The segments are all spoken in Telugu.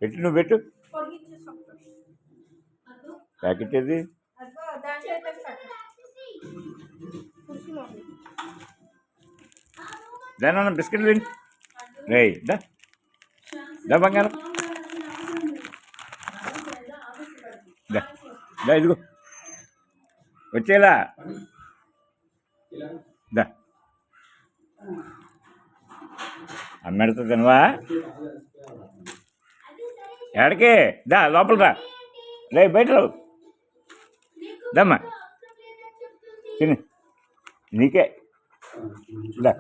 పెట్టు నువ్వు పెట్టు ప్యాకెట్ ఏది దాని బిస్కెట్లు తిని రే దా బంగారం దా ఇదిగో వచ్చేలా దా అమ్మెడతా తినవా ఎక్కడికి దా లోపల రా రే బయట రావు దమ్మా తిని నీకే దా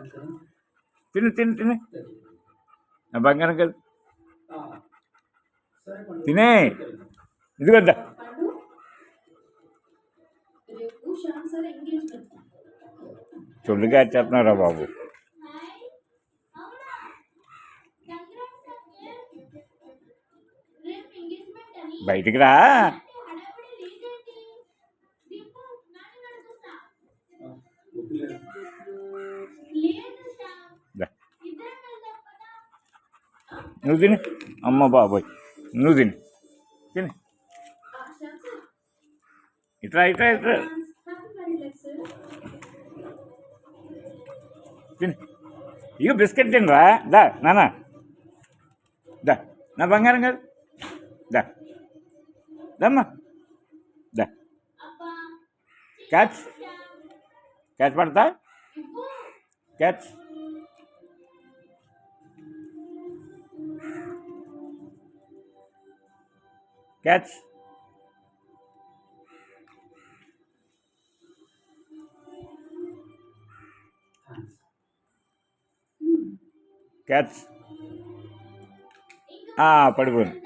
తిను తిను తిని నా బంగారం కదా తినే ఇదిగొద్దా చుండుగా చేస్తున్నారా బాబు బయటికి రా నువ్వు తిని అమ్మ బాబోయ్ నువ్వు తిని తిని ఇట్రా ఇట్రా ఇట్రా తిని ఇక బిస్కెట్ తినరా దా నాన్న దా నా బంగారం కాదు దా దమ్మా దా క్యాచ్ క్యాచ్ పడతా క్యాచ్ క్యాచ్ క్యాచ్ పడిపోయింది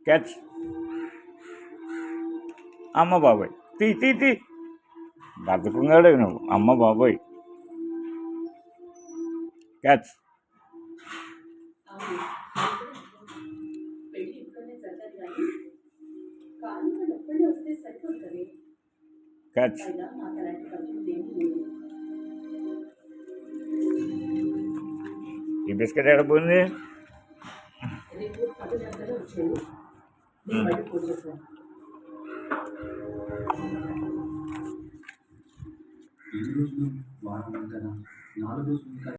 క్యాచ్ అమ్మ బాబోయ్ తీ తీ తీ బతుకుంగాడు నువ్వు అమ్మ బాబోయ్ క్యాచ్ క్యాచ్ ఈ బిస్కెట్ ఎక్కడ పోయింది